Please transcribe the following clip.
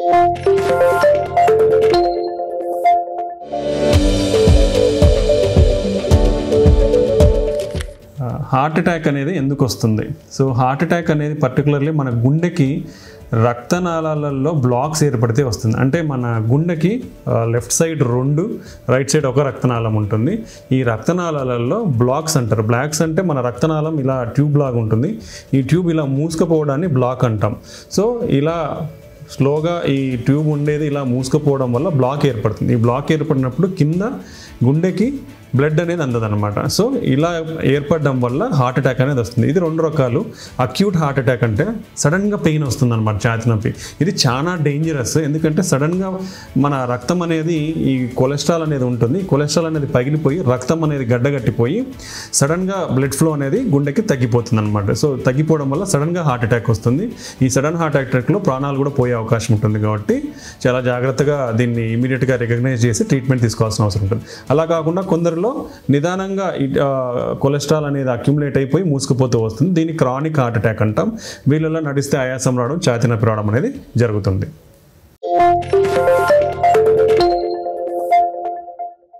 Heart attack అనేది ఎందుకు వస్తుంది? సో హార్ట్ అటాక్ అనేది పర్టికులర్లీ మన గుండెకి రక్తనాళాలలో బ్లాక్స్ ఏర్పడితే వస్తుంది. అంటే మన గుండెకి లెఫ్ట్ సైడ్ 2, రైట్ సైడ్ 1 రక్తనాళం ఉంటుంది. ఈ రక్తనాళాలలో బ్లాక్స్ అంటారు. బ్లాక్స్ అంటే మన రక్తనాళం ఇలా ట్యూబ్ లాగా ఉంటుంది. ఈ ట్యూబ్ ఇలా మూసుకుపోవడాన్ని బ్లాక్ అంటాం. సో ఇలా స్లోగా ఈ ట్యూబ్ ఉండేది ఇలా మూసుకుపోవడం వల్ల బ్లాక్ ఏర్పడుతుంది. ఈ బ్లాక్ ఏర్పడినప్పుడు కింద గుండెకి బ్లడ్ అనేది అందదన్నమాట. సో ఇలా ఏర్పడడం వల్ల హార్ట్ అటాక్ అనేది వస్తుంది. ఇది 2 రకాలు. అక్యూట్ హార్ట్ అటాక్ అంటే సడన్గా పెయిన్ వస్తుంది అనమాట, ఛాతీ నొప్పి. ఇది చాలా డేంజరస్. ఎందుకంటే సడన్గా మన రక్తం అనేది, ఈ కొలెస్ట్రాల్ అనేది ఉంటుంది, కొలెస్ట్రాల్ అనేది పగిలిపోయి రక్తం అనేది గడ్డగట్టిపోయి సడన్గా బ్లడ్ ఫ్లో అనేది గుండెకి తగ్గిపోతుంది అనమాట. సో తగ్గిపోవడం వల్ల సడన్గా హార్ట్ అటాక్ వస్తుంది. ఈ సడన్ హార్ట్ అటాక్లో ప్రాణాలు కూడా పోయే అవకాశం ఉంటుంది. కాబట్టి చాలా జాగ్రత్తగా దీన్ని ఇమీడియట్గా రికగ్నైజ్ చేసి ట్రీట్మెంట్ తీసుకోవాల్సిన అవసరం ఉంటుంది. అలా కాకుండా కొందరిలో నిదానంగా కొలెస్ట్రాల్ అనేది అక్యుములేట్ అయిపోయి మూసుకుపోతూ వస్తుంది. దీన్ని క్రానిక్ హార్ట్ అటాక్ అంటాం. వీళ్ళలో నడిస్తే ఆయాసం రావడం, ఛాతీ నొప్పి రావడం అనేది జరుగుతుంది.